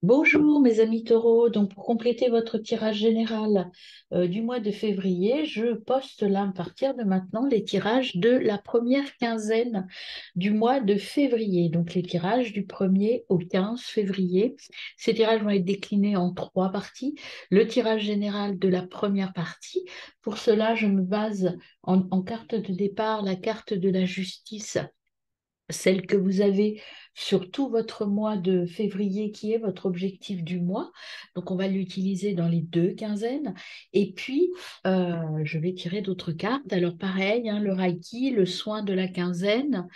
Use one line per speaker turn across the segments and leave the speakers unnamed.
Bonjour mes amis taureaux, donc pour compléter votre tirage général du mois de février, je poste là à partir de maintenant les tirages de la première quinzaine du mois de février, donc les tirages du 1er au 15 février. Ces tirages vont être déclinés en trois parties. Le tirage général de la première partie, pour cela je me base en carte de départ, la carte de la justice, celle que vous avez sur tout votre mois de février, qui est votre objectif du mois. Donc, on va l'utiliser dans les deux quinzaines. Et puis, je vais tirer d'autres cartes. Alors, pareil, hein, le Reiki, le soin de la quinzaine.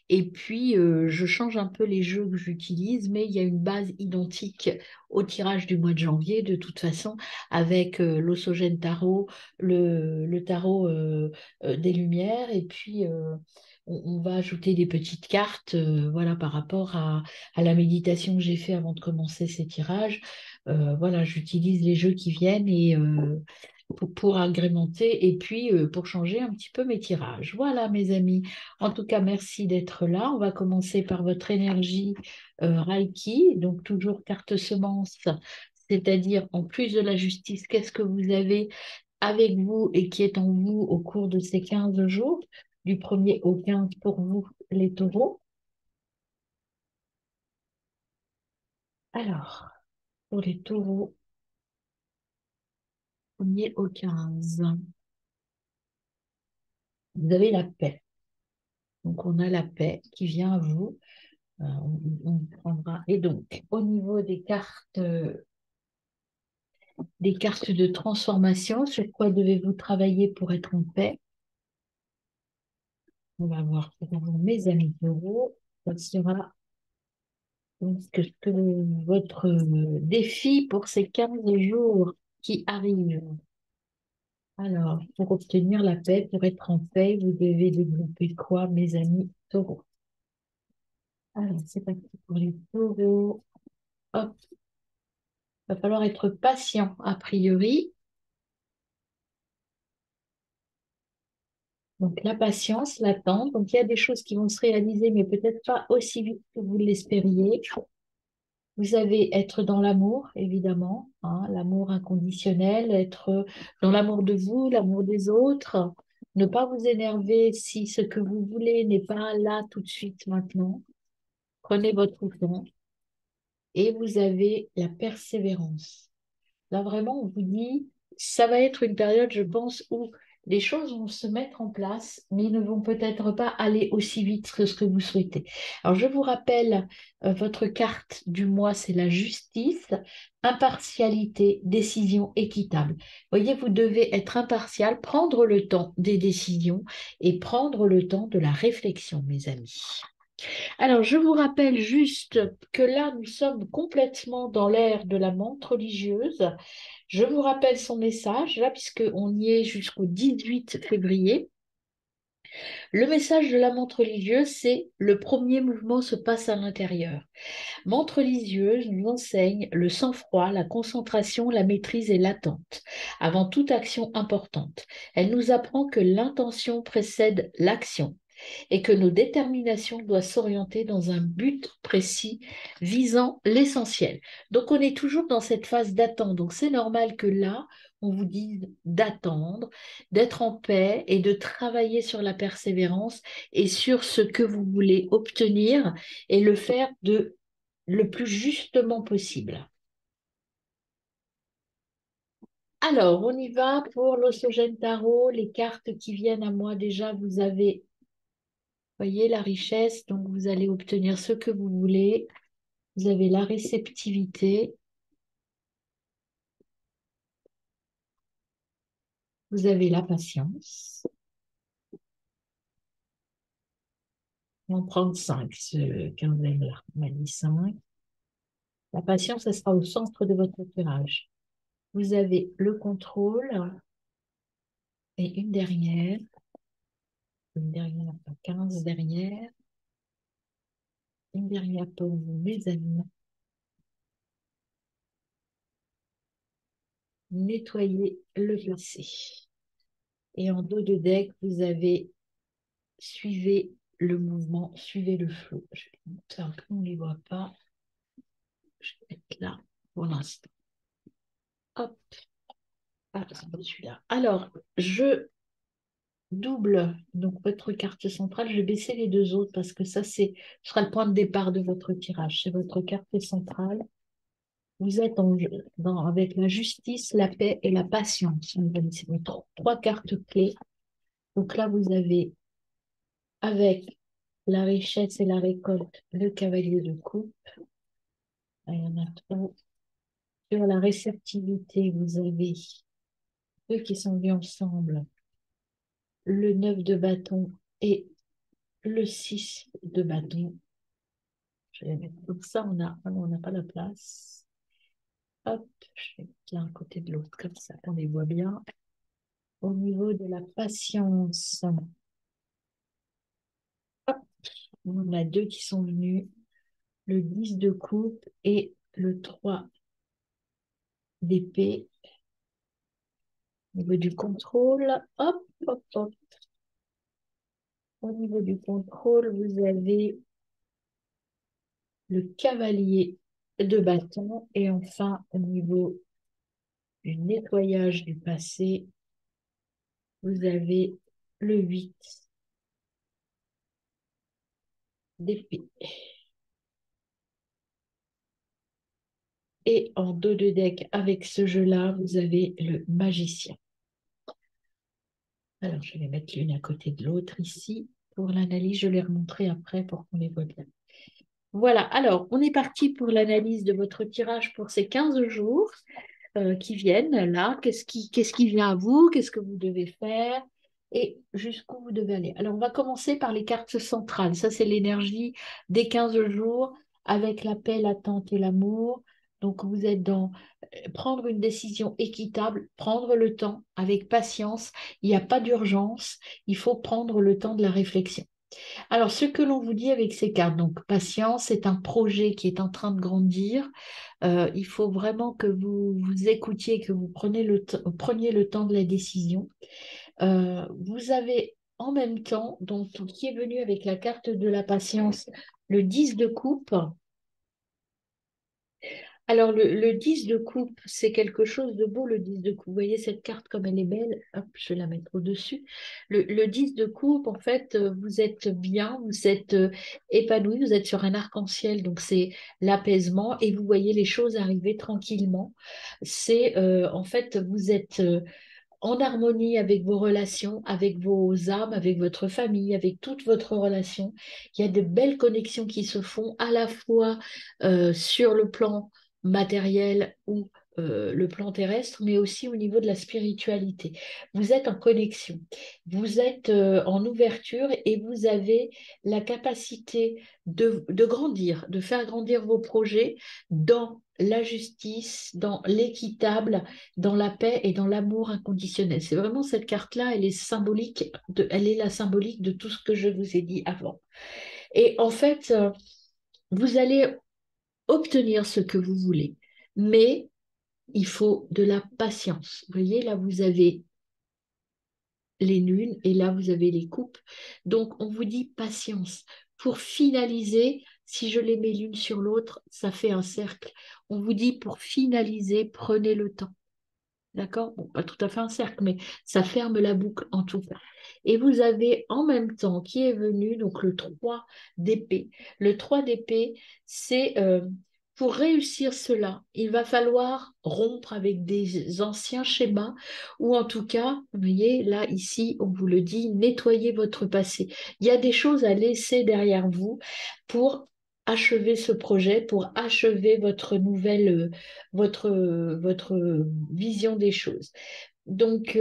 Et puis, je change un peu les jeux que j'utilise, mais il y a une base identique au tirage du mois de janvier, de toute façon, avec l'Osogène Tarot, le tarot des Lumières, et puis on va ajouter des petites cartes, voilà, par rapport à la méditation que j'ai fait avant de commencer ces tirages. Voilà, j'utilise les jeux qui viennent et pour agrémenter et puis pour changer un petit peu mes tirages. Voilà, mes amis. En tout cas, merci d'être là. On va commencer par votre énergie Reiki, donc toujours carte semence, c'est-à-dire en plus de la justice, qu'est-ce que vous avez avec vous et qui est en vous au cours de ces 15 jours, du 1er au 15 pour vous, les taureaux. Alors, pour les taureaux, 1er au 15, vous avez la paix. Donc, on a la paix qui vient à vous. On prendra. Et donc, au niveau des cartes de transformation, sur quoi devez-vous travailler pour être en paix? On va voir pour vous, mes amis taureaux. Ça sera donc votre défi pour ces 15 jours qui arrivent. Alors, pour obtenir la paix, pour être en paix, vous devez développer quoi, mes amis taureaux? Alors, c'est parti pour les taureaux. Hop, va falloir être patient, a priori. Donc, la patience, l'attente. Donc, il y a des choses qui vont se réaliser, mais peut-être pas aussi vite que vous l'espériez. Vous avez être dans l'amour, évidemment, hein, l'amour inconditionnel, être dans l'amour de vous, l'amour des autres. Ne pas vous énerver si ce que vous voulez n'est pas là tout de suite maintenant. Prenez votre temps et vous avez la persévérance. Là, vraiment, on vous dit, ça va être une période, je pense, où les choses vont se mettre en place, mais ne vont peut-être pas aller aussi vite que ce que vous souhaitez. Alors, je vous rappelle, votre carte du mois, c'est la justice, impartialité, décision équitable. Voyez, vous devez être impartial, prendre le temps des décisions et prendre le temps de la réflexion, mes amis. Alors, je vous rappelle juste que là, nous sommes complètement dans l'ère de la menthe religieuse. Je vous rappelle son message, là, puisqu'on y est jusqu'au 18 février. Le message de la menthe religieuse, c'est le premier mouvement se passe à l'intérieur. Menthe religieuse nous enseigne le sang-froid, la concentration, la maîtrise et l'attente avant toute action importante. Elle nous apprend que l'intention précède l'action et que nos déterminations doivent s'orienter dans un but précis visant l'essentiel. Donc on est toujours dans cette phase d'attente. Donc c'est normal que là, on vous dise d'attendre, d'être en paix et de travailler sur la persévérance et sur ce que vous voulez obtenir et le faire de le plus justement possible. Alors, on y va pour l'Osogène Tarot, les cartes qui viennent à moi déjà, vous avez, voyez, la richesse, donc vous allez obtenir ce que vous voulez. Vous avez la réceptivité, vous avez la patience. On va prendre 5, ce quinzaine-là. On a dit 5. La patience, elle sera au centre de votre tirage. Vous avez le contrôle et une dernière, 15 dernières, une dernière pour vous, mes amis. Nettoyer le passé. Et en dos de deck, vous avez suivez le mouvement, suivez le flot. Je vais monter un peu, on ne les voit pas. Je vais mettre s'arrête là pour l'instant. Hop, ah, c'est pas celui-là. Alors, je double donc votre carte centrale. Je vais baisser les deux autres parce que ça, ce sera le point de départ de votre tirage. C'est votre carte centrale. Vous êtes avec la justice, la paix et la patience. C'est vos trois cartes clés. Donc là, vous avez avec la richesse et la récolte, le cavalier de coupe. Il y en a trois. Sur la réceptivité, vous avez ceux qui sont vus ensemble, le 9 de bâton et le 6 de bâton. Je vais mettre comme ça, on n'a pas la place. Hop, je vais mettre l'un à côté de l'autre, comme ça, on les voit bien. Au niveau de la patience, hop, on en a deux qui sont venus, le 10 de coupe et le 3 d'épée. Au niveau du contrôle, hop, hop, hop. Au niveau du contrôle, vous avez le cavalier de bâton et enfin au niveau du nettoyage du passé, vous avez le 8 d'épée. Et en dos de deck, avec ce jeu-là, vous avez le magicien. Alors, je vais mettre l'une à côté de l'autre ici. Pour l'analyse, je les remontrerai après pour qu'on les voit bien. Voilà, alors, on est parti pour l'analyse de votre tirage pour ces 15 jours qui viennent là. Qu'est-ce qui vient à vous? Qu'est-ce que vous devez faire? Et jusqu'où vous devez aller. Alors, on va commencer par les cartes centrales. Ça, c'est l'énergie des 15 jours avec la paix, l'attente et l'amour. Donc, vous êtes dans prendre une décision équitable, prendre le temps avec patience. Il n'y a pas d'urgence. Il faut prendre le temps de la réflexion. Alors, ce que l'on vous dit avec ces cartes, donc patience, c'est un projet qui est en train de grandir. Il faut vraiment que vous vous écoutiez, que vous preniez le temps de la décision. Vous avez en même temps, donc, qui est venu avec la carte de la patience, le 10 de coupe. Alors, le 10 de coupe, c'est quelque chose de beau, le 10 de coupe. Vous voyez cette carte comme elle est belle. Hop, je vais la mettre au-dessus. Le 10 de coupe, en fait, vous êtes bien, vous êtes épanoui, vous êtes sur un arc-en-ciel, donc c'est l'apaisement et vous voyez les choses arriver tranquillement. C'est, en fait, vous êtes en harmonie avec vos relations, avec vos âmes, avec votre famille, avec toute votre relation. Il y a de belles connexions qui se font à la fois sur le plan matériel ou le plan terrestre, mais aussi au niveau de la spiritualité. Vous êtes en connexion, vous êtes en ouverture et vous avez la capacité de grandir, de faire grandir vos projets dans la justice, dans l'équitable, dans la paix et dans l'amour inconditionnel. C'est vraiment cette carte-là, elle est la symbolique de tout ce que je vous ai dit avant. Et en fait, vous allez obtenir ce que vous voulez, mais il faut de la patience. Vous voyez, là, vous avez les nuls et là, vous avez les coupes. Donc, on vous dit patience. Pour finaliser, si je les mets l'une sur l'autre, ça fait un cercle. On vous dit pour finaliser, prenez le temps. D'accord? Bon, pas tout à fait un cercle, mais ça ferme la boucle en tout cas. Et vous avez en même temps qui est venu, donc le 3 d'épée. Le 3 d'épée, c'est pour réussir cela, il va falloir rompre avec des anciens schémas, ou en tout cas, vous voyez, là, ici, on vous le dit, nettoyer votre passé. Il y a des choses à laisser derrière vous pour achever ce projet, pour achever votre nouvelle votre vision des choses. Donc,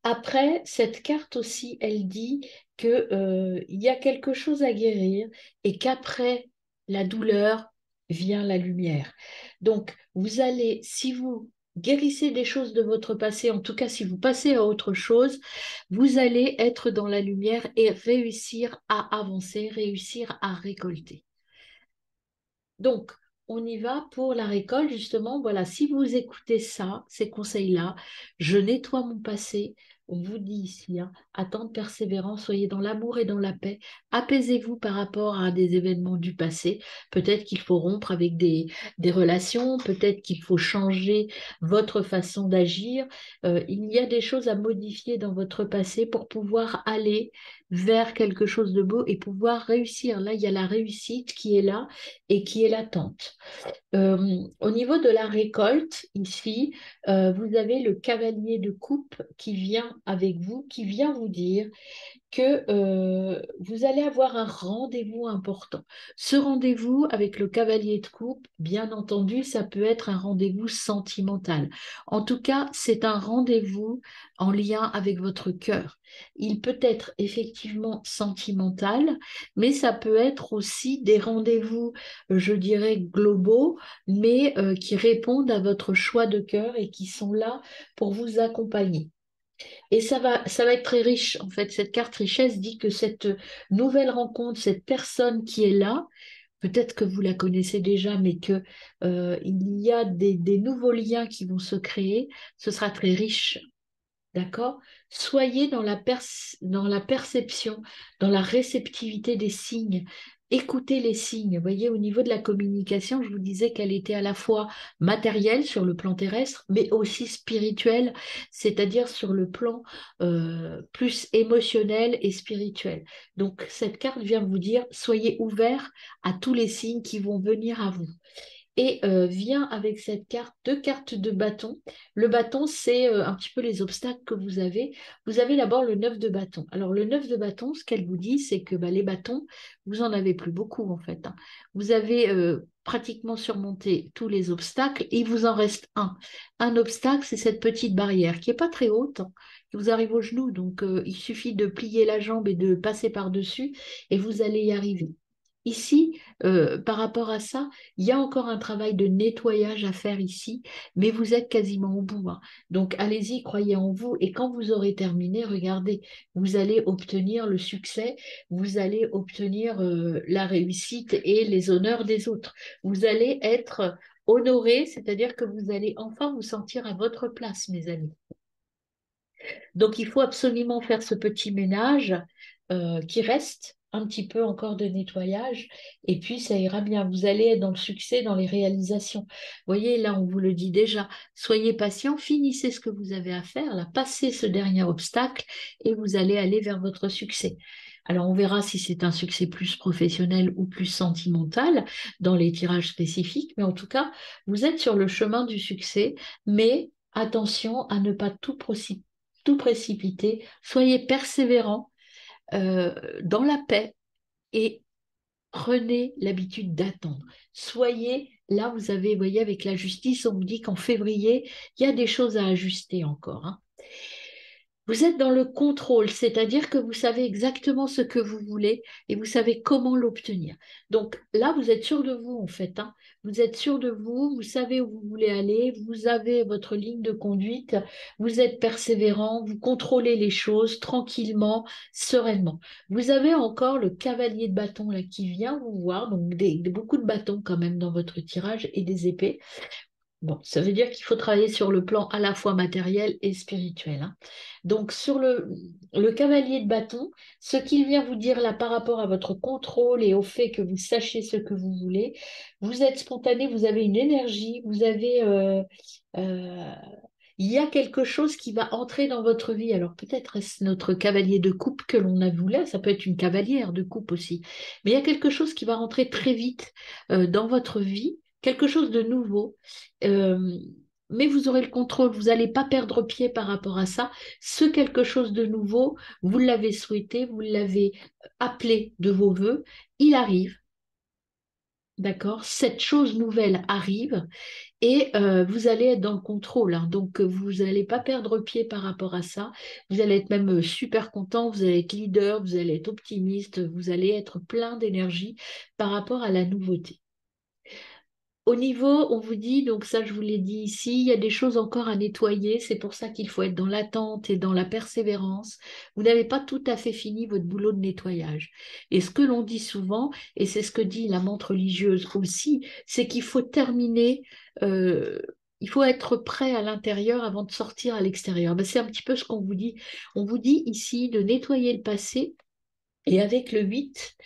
après, cette carte aussi, elle dit que, il y a quelque chose à guérir et qu'après la douleur vient la lumière. Donc, vous allez, si vous guérissez des choses de votre passé, en tout cas si vous passez à autre chose, vous allez être dans la lumière et réussir à avancer, réussir à récolter. Donc, on y va pour la récolte, justement. Voilà, si vous écoutez ça, ces conseils-là, je nettoie mon passé, on vous dit ici, hein, attente, persévérance, soyez dans l'amour et dans la paix. Apaisez-vous par rapport à des événements du passé. Peut-être qu'il faut rompre avec des relations, peut-être qu'il faut changer votre façon d'agir. Il y a des choses à modifier dans votre passé pour pouvoir aller vers quelque chose de beau et pouvoir réussir. Là, il y a la réussite qui est là et qui est latente. Au niveau de la récolte, ici, vous avez le cavalier de coupe qui vient avec vous, qui vient vous dire que vous allez avoir un rendez-vous important. Ce rendez-vous avec le cavalier de coupe, bien entendu, ça peut être un rendez-vous sentimental. En tout cas, c'est un rendez-vous en lien avec votre cœur. Il peut être effectivement sentimental, mais ça peut être aussi des rendez-vous, je dirais, globaux, mais qui répondent à votre choix de cœur et qui sont là pour vous accompagner. Et ça va être très riche. En fait, cette carte richesse dit que cette nouvelle rencontre, cette personne qui est là, peut-être que vous la connaissez déjà, mais que il y a des nouveaux liens qui vont se créer, ce sera très riche. D'accord? Soyez dans la perception, dans la réceptivité des signes. Écoutez les signes. Vous voyez, au niveau de la communication, je vous disais qu'elle était à la fois matérielle sur le plan terrestre, mais aussi spirituelle, c'est-à-dire sur le plan plus émotionnel et spirituel. Donc, cette carte vient vous dire, soyez ouverts à tous les signes qui vont venir à vous et vient avec cette carte, deux cartes de bâton. Le bâton, c'est un petit peu les obstacles que vous avez. Vous avez d'abord le 9 de bâton. Alors, le 9 de bâton, ce qu'elle vous dit, c'est que bah, les bâtons, vous en avez plus beaucoup en fait, hein. Vous avez pratiquement surmonté tous les obstacles et il vous en reste un. Un obstacle, c'est cette petite barrière qui n'est pas très haute, hein, qui vous arrive au genou. Donc, il suffit de plier la jambe et de passer par-dessus et vous allez y arriver. Ici, par rapport à ça, il y a encore un travail de nettoyage à faire ici, mais vous êtes quasiment au bout, hein. Donc allez-y, croyez en vous, et quand vous aurez terminé, regardez, vous allez obtenir le succès, vous allez obtenir la réussite et les honneurs des autres. Vous allez être honoré, c'est-à-dire que vous allez enfin vous sentir à votre place, mes amis. Donc, il faut absolument faire ce petit ménage qui reste un petit peu encore de nettoyage et puis ça ira bien. Vous allez être dans le succès, dans les réalisations. Vous voyez, là, on vous le dit déjà, soyez patient, finissez ce que vous avez à faire, là, passez ce dernier obstacle et vous allez aller vers votre succès. Alors, on verra si c'est un succès plus professionnel ou plus sentimental dans les tirages spécifiques, mais en tout cas, vous êtes sur le chemin du succès, mais attention à ne pas tout précipiter, soyez persévérants dans la paix et prenez l'habitude d'attendre. Soyez, là vous avez, vous voyez, avec la justice, on vous dit qu'en février, il y a des choses à ajuster encore, hein. Vous êtes dans le contrôle, c'est-à-dire que vous savez exactement ce que vous voulez et vous savez comment l'obtenir. Donc là, vous êtes sûr de vous en fait, hein. Vous êtes sûr de vous, vous savez où vous voulez aller, vous avez votre ligne de conduite, vous êtes persévérant, vous contrôlez les choses tranquillement, sereinement. Vous avez encore le cavalier de bâton là qui vient vous voir, donc beaucoup de bâtons quand même dans votre tirage et des épées. Bon, ça veut dire qu'il faut travailler sur le plan à la fois matériel et spirituel, hein. Donc, sur le cavalier de bâton, ce qu'il vient vous dire là par rapport à votre contrôle et au fait que vous sachiez ce que vous voulez, vous êtes spontané, vous avez une énergie, vous avez... euh, il y a quelque chose qui va entrer dans votre vie. Alors, peut-être est-ce notre cavalier de coupe que l'on a vu là, ça peut être une cavalière de coupe aussi. Mais il y a quelque chose qui va rentrer très vite dans votre vie, quelque chose de nouveau. Euh, mais vous aurez le contrôle, vous n'allez pas perdre pied par rapport à ça. Ce quelque chose de nouveau, vous l'avez souhaité, vous l'avez appelé de vos voeux, il arrive, d'accord? Cette chose nouvelle arrive et vous allez être dans le contrôle, hein. Donc vous n'allez pas perdre pied par rapport à ça. Vous allez être même super content, vous allez être leader, vous allez être optimiste, vous allez être plein d'énergie par rapport à la nouveauté. Au niveau, on vous dit, donc ça je vous l'ai dit ici, il y a des choses encore à nettoyer, c'est pour ça qu'il faut être dans l'attente et dans la persévérance. Vous n'avez pas tout à fait fini votre boulot de nettoyage. Et ce que l'on dit souvent, et c'est ce que dit la menthe religieuse aussi, c'est qu'il faut terminer il faut être prêt à l'intérieur avant de sortir à l'extérieur. Ben, c'est un petit peu ce qu'on vous dit. On vous dit ici de nettoyer le passé. Et avec le 8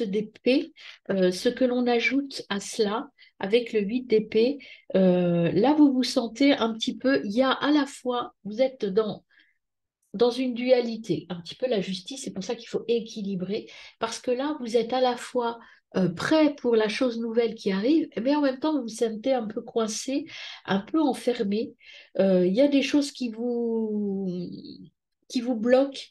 d'épée, ce que l'on ajoute à cela, avec le 8 d'épée, là vous vous sentez un petit peu, il y a à la fois, vous êtes dans une dualité, un petit peu la justice, c'est pour ça qu'il faut équilibrer, parce que là, vous êtes à la fois prêt pour la chose nouvelle qui arrive, mais en même temps, vous vous sentez un peu coincé, un peu enfermé. Il y a des choses qui vous bloquent,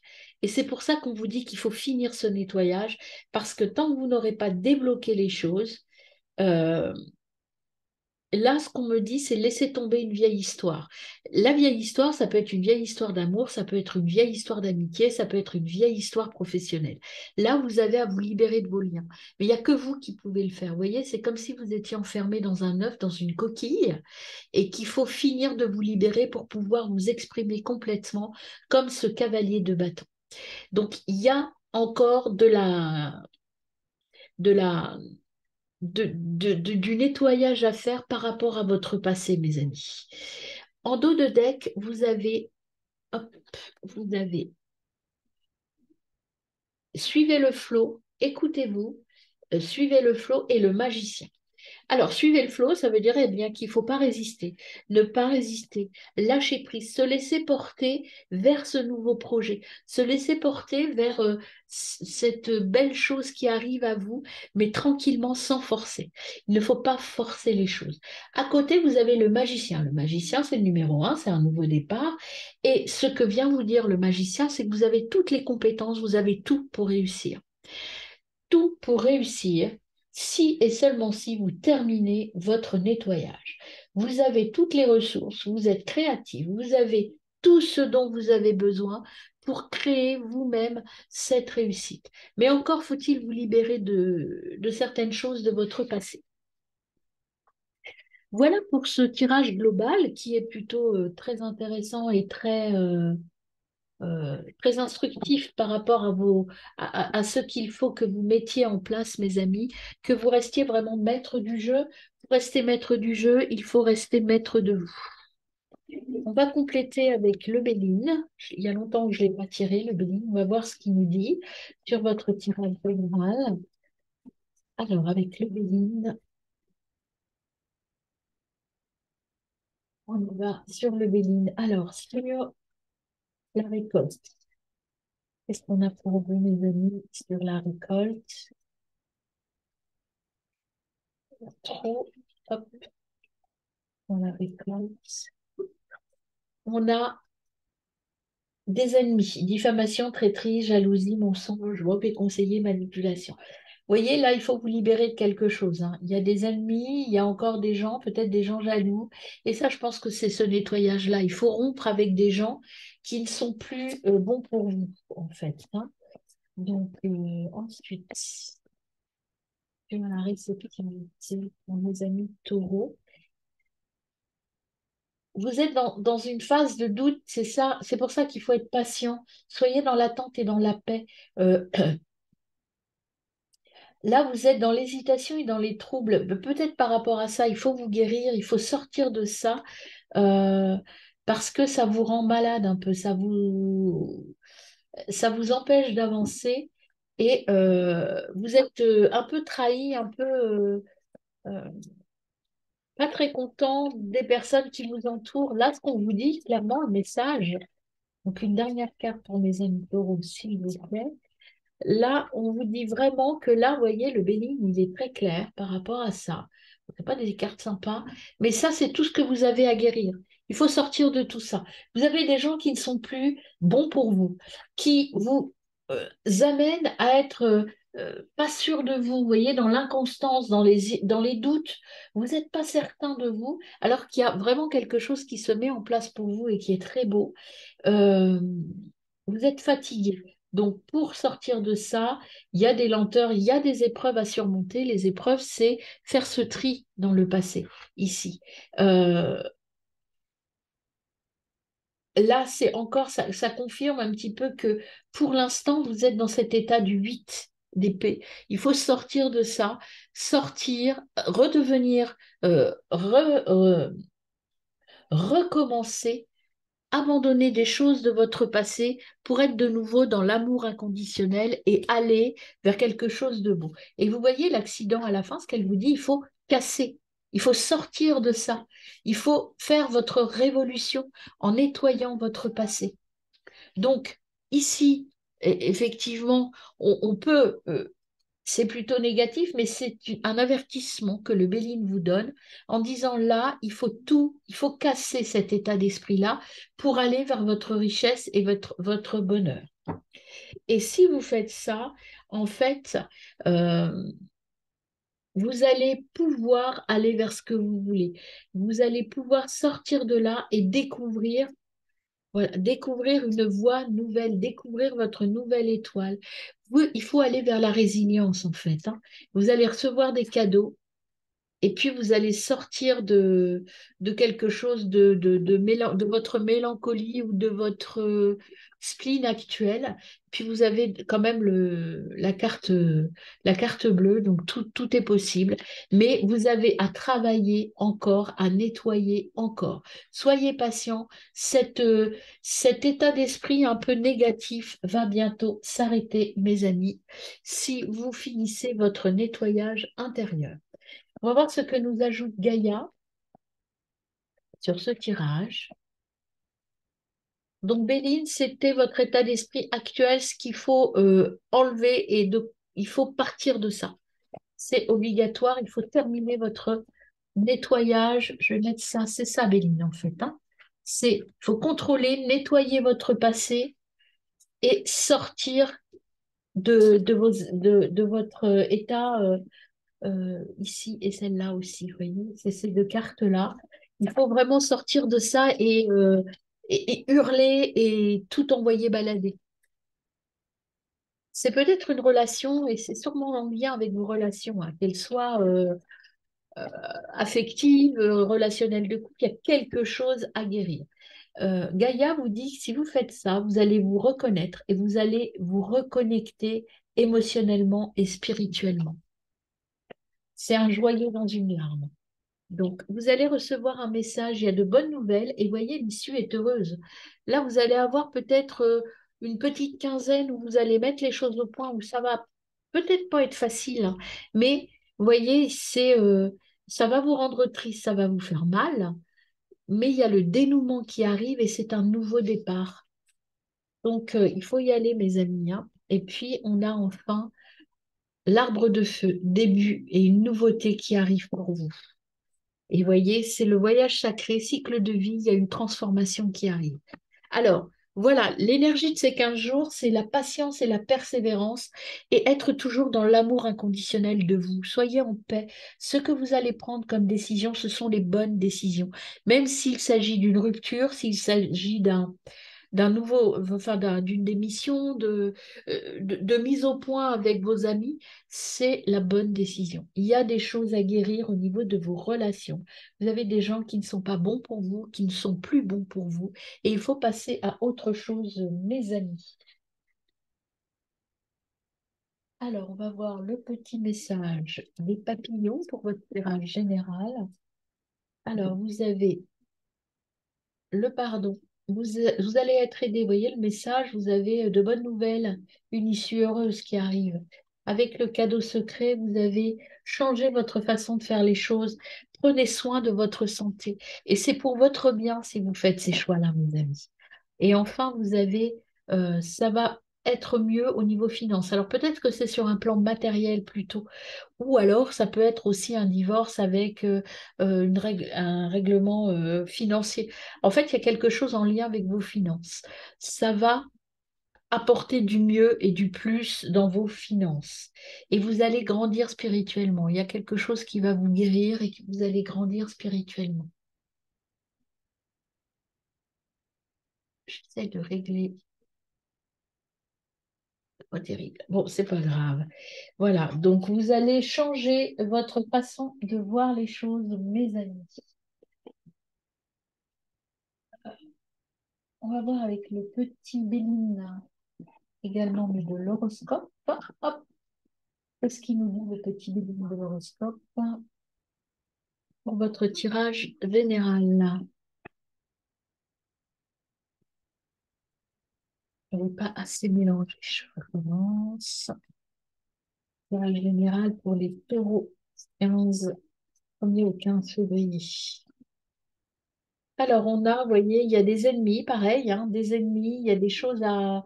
et c'est pour ça qu'on vous dit qu'il faut finir ce nettoyage, parce que tant que vous n'aurez pas débloqué les choses, euh, là, ce qu'on me dit, c'est laisser tomber une vieille histoire. La vieille histoire, ça peut être une vieille histoire d'amour, ça peut être une vieille histoire d'amitié, ça peut être une vieille histoire professionnelle. Là, vous avez à vous libérer de vos liens. Mais il n'y a que vous qui pouvez le faire. Vous voyez, c'est comme si vous étiez enfermé dans un œuf, dans une coquille, et qu'il faut finir de vous libérer pour pouvoir vous exprimer complètement comme ce cavalier de bâton. Donc, il y a encore de la, du nettoyage à faire par rapport à votre passé, mes amis. En dos de deck, hop, vous avez suivez le flot, écoutez-vous, suivez le flot et le magicien. Alors, suivez le flot, ça veut dire eh bien qu'il ne faut pas résister, ne pas résister, lâcher prise, se laisser porter vers ce nouveau projet, se laisser porter vers cette belle chose qui arrive à vous, mais tranquillement, sans forcer. Il ne faut pas forcer les choses. À côté, vous avez le magicien. Le magicien, c'est le numéro un, c'est un nouveau départ. Et ce que vient vous dire le magicien, c'est que vous avez toutes les compétences, vous avez tout pour réussir tout pour réussir si et seulement si vous terminez votre nettoyage. Vous avez toutes les ressources, vous êtes créatif, vous avez tout ce dont vous avez besoin pour créer vous-même cette réussite. Mais encore faut-il vous libérer de certaines choses de votre passé. Voilà pour ce tirage global qui est plutôt très intéressant et très instructif par rapport à ce qu'il faut que vous mettiez en place, mes amis, que vous restiez vraiment maître du jeu. Pour rester maître du jeu, il faut rester maître de vous. On va compléter avec le Béline. Il y a longtemps que je ne l'ai pas tiré, le Béline. On va voir ce qu'il nous dit sur votre tirage général. Alors, avec le Béline, on va sur le Béline. Alors, sur la récolte. Qu'est-ce qu'on a pour vous, mes amis, sur la récolte? Trop. Hop. On la récolte. On a des ennemis, diffamation, traîtrise, jalousie, mensonge, mauvais conseiller, manipulation. Vous voyez, là, il faut vous libérer de quelque chose, hein. Il y a des ennemis, il y a encore des gens, peut-être des gens jaloux. Et ça, je pense que c'est ce nettoyage-là. Il faut rompre avec des gens qui ne sont plus bons pour vous, en fait, hein. Donc, ensuite, je vais la réception pour mes amis taureaux. Vous êtes dans une phase de doute, c'est ça, c'est pour ça qu'il faut être patient. Soyez dans l'attente et dans la paix. Euh, Là, vous êtes dans l'hésitation et dans les troubles. Peut-être par rapport à ça, il faut vous guérir, il faut sortir de ça euh, parce que ça vous rend malade un peu, ça vous empêche d'avancer et vous êtes un peu trahi, un peu euh, pas très content des personnes qui vous entourent. Là, ce qu'on vous dit, clairement, le message. Donc, une dernière carte pour mes amis taureaux, s'il vous plaît. Là, on vous dit vraiment que là, vous voyez, le bélier, il est très clair par rapport à ça. Ce pas des cartes sympas, mais ça, c'est tout ce que vous avez à guérir. Il faut sortir de tout ça. Vous avez des gens qui ne sont plus bons pour vous, qui vous amènent à être pas sûr de vous, vous voyez, dans l'inconstance, dans les doutes. Vous n'êtes pas certain de vous, alors qu'il y a vraiment quelque chose qui se met en place pour vous et qui est très beau. Euh, vous êtes fatigué. Donc, pour sortir de ça, il y a des lenteurs, il y a des épreuves à surmonter. Les épreuves, c'est faire ce tri dans le passé, ici. Euh, Là, c'est encore, ça confirme un petit peu que pour l'instant, vous êtes dans cet état du 8 d'épée. Il faut sortir de ça, sortir, redevenir, recommencer, abandonner des choses de votre passé pour être de nouveau dans l'amour inconditionnel et aller vers quelque chose de beau. Et vous voyez l'accident à la fin, ce qu'elle vous dit, il faut casser, il faut sortir de ça, il faut faire votre révolution en nettoyant votre passé. Donc, ici, effectivement, on peut, c'est plutôt négatif, mais c'est un avertissement que le Béline vous donne en disant là, il faut tout, il faut casser cet état d'esprit-là pour aller vers votre richesse et votre bonheur. Et si vous faites ça, en fait, euh, vous allez pouvoir aller vers ce que vous voulez. Vous allez pouvoir sortir de là et découvrir. Voilà, découvrir une voie nouvelle, découvrir votre nouvelle étoile. Il faut aller vers la résilience, en fait, hein. Vous allez recevoir des cadeaux et puis vous allez sortir de quelque chose de votre mélancolie ou de votre spleen actuel. Puis vous avez quand même la carte bleue, donc tout est possible. Mais vous avez à travailler encore, à nettoyer encore. Soyez patient. Cet état d'esprit un peu négatif va bientôt s'arrêter, mes amis, si vous finissez votre nettoyage intérieur. On va voir ce que nous ajoute Gaïa sur ce tirage. Donc, Béline, c'était votre état d'esprit actuel, ce qu'il faut enlever il faut partir de ça. C'est obligatoire, il faut terminer votre nettoyage. Je vais mettre ça, c'est ça, Béline, en fait, hein. Il faut contrôler, nettoyer votre passé et sortir de votre état ici et celle-là aussi, vous voyez, c'est ces deux cartes-là. Il faut vraiment sortir de ça et hurler et tout envoyer balader. C'est peut-être une relation, et c'est sûrement en lien avec vos relations, hein, qu'elles soient affectives, relationnelles de couple, il y a quelque chose à guérir. Gaïa vous dit que si vous faites ça, vous allez vous reconnaître et vous allez vous reconnecter émotionnellement et spirituellement. C'est un joyau dans une larme. Donc, vous allez recevoir un message, il y a de bonnes nouvelles et voyez, l'issue est heureuse. Là, vous allez avoir peut-être une petite quinzaine où vous allez mettre les choses au point, où ça va peut-être pas être facile, hein, mais voyez, ça va vous rendre triste, ça va vous faire mal, mais il y a le dénouement qui arrive et c'est un nouveau départ. Donc, il faut y aller, mes amis, hein. Et puis, on a enfin l'arbre de feu, début et une nouveauté qui arrive pour vous. Et voyez, c'est le voyage sacré, cycle de vie, il y a une transformation qui arrive. Alors, voilà, l'énergie de ces 15 jours, c'est la patience et la persévérance et être toujours dans l'amour inconditionnel de vous. Soyez en paix. Ce que vous allez prendre comme décision, ce sont les bonnes décisions. Même s'il s'agit d'une rupture, s'il s'agit d'un nouveau, enfin d'une démission, de mise au point avec vos amis, c'est la bonne décision. Il y a des choses à guérir au niveau de vos relations. Vous avez des gens qui ne sont pas bons pour vous, qui ne sont plus bons pour vous, et il faut passer à autre chose, mes amis. Alors, on va voir le petit message des papillons pour votre tirage général. Alors, vous avez le pardon. Vous allez être aidé. Vous voyez le message, vous avez de bonnes nouvelles, une issue heureuse qui arrive. Avec le cadeau secret, vous avez changé votre façon de faire les choses. Prenez soin de votre santé. Et c'est pour votre bien si vous faites ces choix-là, mes amis. Et enfin, ça va être mieux au niveau finance. Alors peut-être que c'est sur un plan matériel plutôt, ou alors ça peut être aussi un divorce avec un règlement financier. En fait, il y a quelque chose en lien avec vos finances. Ça va apporter du mieux et du plus dans vos finances. Et vous allez grandir spirituellement. Il y a quelque chose qui va vous guérir et que vous allez grandir spirituellement. J'essaie de régler. Pas terrible. Bon, c'est pas grave. Voilà, donc vous allez changer votre façon de voir les choses, mes amis. On va voir avec le petit Béline également, mais de l'horoscope. Hop, qu'est-ce qu'il nous dit le petit Béline de l'horoscope pour votre tirage général? n'est pas assez mélangé. Je recommence. Tirage général pour les taureaux. 15, 1er au 15 février. Alors, on a, vous voyez, il y a des ennemis, pareil, hein, des ennemis, il y a des choses à,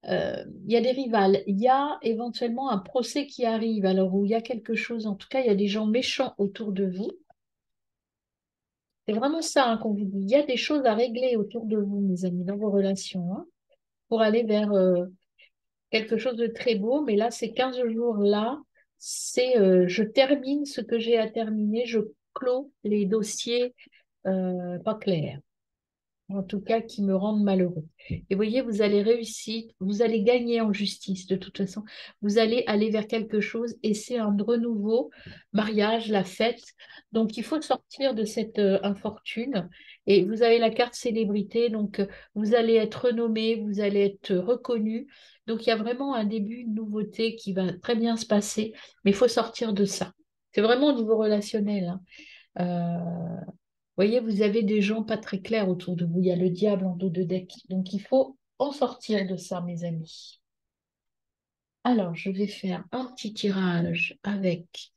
il y a des rivales, il y a éventuellement un procès qui arrive, alors où il y a quelque chose, en tout cas, il y a des gens méchants autour de vous. C'est vraiment ça hein, qu'on vous dit. Il y a des choses à régler autour de vous, mes amis, dans vos relations, hein, pour aller vers quelque chose de très beau. Mais là, ces 15 jours-là, c'est je termine ce que j'ai à terminer, je clôt les dossiers pas clairs. En tout cas qui me rendent malheureux. Et vous voyez, vous allez réussir, vous allez gagner en justice de toute façon. Vous allez aller vers quelque chose et c'est un renouveau, mariage, la fête. Donc il faut sortir de cette infortune. Et vous avez la carte célébrité, donc vous allez être renommé, vous allez être reconnu. Donc il y a vraiment un début, une nouveauté qui va très bien se passer, mais il faut sortir de ça. C'est vraiment au niveau relationnel, hein. Voyez, vous avez des gens pas très clairs autour de vous. Il y a le diable en dos de deck. Donc, il faut en sortir de ça, mes amis. Alors, je vais faire un petit tirage avec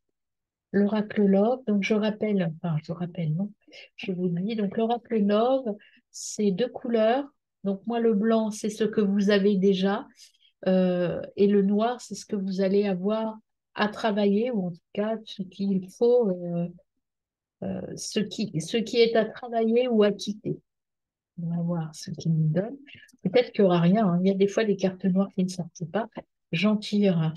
l'oracle Love. Donc, je rappelle, enfin, je rappelle, non, je vous le dis. Donc, l'oracle Love, c'est deux couleurs. Donc, moi, le blanc, c'est ce que vous avez déjà. Et le noir, c'est ce que vous allez avoir à travailler, ou en tout cas, ce qu'il faut, ce qui est à travailler ou à quitter. On va voir ce qu'il nous donne. Peut-être qu'il n'y aura rien, hein. Il y a des fois des cartes noires qui ne sortent pas. J'en tire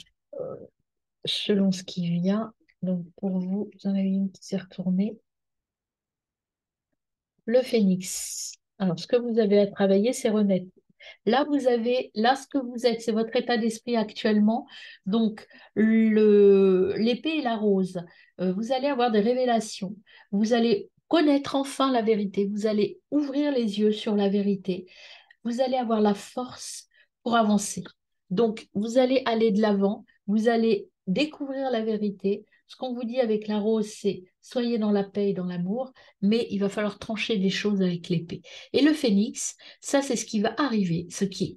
selon ce qui vient. Donc pour vous, vous en avez une qui s'est retournée. Le phénix. Alors, ce que vous avez à travailler, c'est renaître. Là, vous avez, là, ce que vous êtes, c'est votre état d'esprit actuellement. Donc, l'épée et la rose, vous allez avoir des révélations. Vous allez connaître enfin la vérité. Vous allez ouvrir les yeux sur la vérité. Vous allez avoir la force pour avancer. Donc, vous allez aller de l'avant, vous allez découvrir la vérité. Ce qu'on vous dit avec la rose, c'est soyez dans la paix et dans l'amour, mais il va falloir trancher des choses avec l'épée. Et le phénix, ça, c'est ce qui va arriver,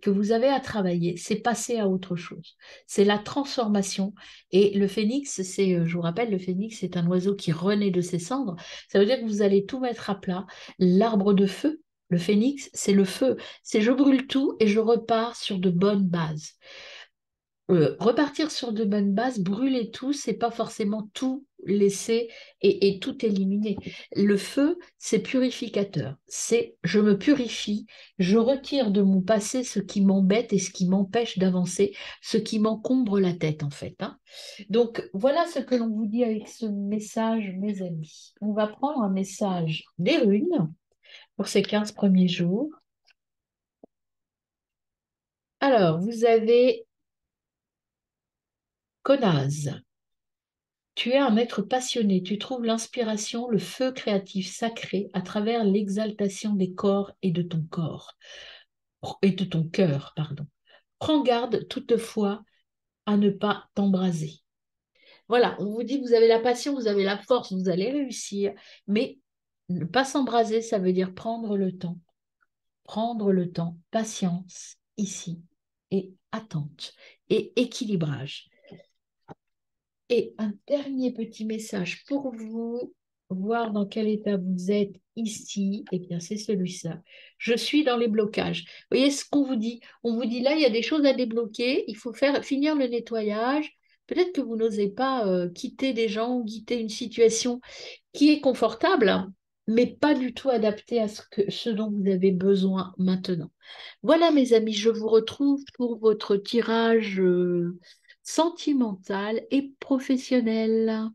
que vous avez à travailler, c'est passer à autre chose. C'est la transformation. Et le phénix, je vous rappelle, le phénix, c'est un oiseau qui renaît de ses cendres. Ça veut dire que vous allez tout mettre à plat. L'arbre de feu, le phénix, c'est le feu. C'est je brûle tout et je repars sur de bonnes bases. Repartir sur de bonnes bases, brûler tout, c'est pas forcément tout laisser et tout éliminer. Le feu, c'est purificateur. C'est je me purifie, je retire de mon passé ce qui m'embête et ce qui m'empêche d'avancer, ce qui m'encombre la tête en fait, hein. Donc voilà ce que l'on vous dit avec ce message, mes amis. On va prendre un message des runes pour ces 15 premiers jours. Alors, vous avez Conase. Tu es un être passionné, tu trouves l'inspiration, le feu créatif sacré à travers l'exaltation des corps et de ton cœur, pardon. Prends garde toutefois à ne pas t'embraser. Voilà, on vous dit vous avez la passion, vous avez la force, vous allez réussir, mais ne pas s'embraser, ça veut dire prendre le temps, patience ici et attente et équilibrage. Et un dernier petit message pour vous, voir dans quel état vous êtes ici, et bien c'est celui-là. Je suis dans les blocages. Vous voyez ce qu'on vous dit? On vous dit là, il y a des choses à débloquer, il faut finir le nettoyage. Peut-être que vous n'osez pas quitter des gens, quitter une situation qui est confortable, hein, mais pas du tout adaptée à ce dont vous avez besoin maintenant. Voilà, mes amis, je vous retrouve pour votre tirage sentimental et professionnel.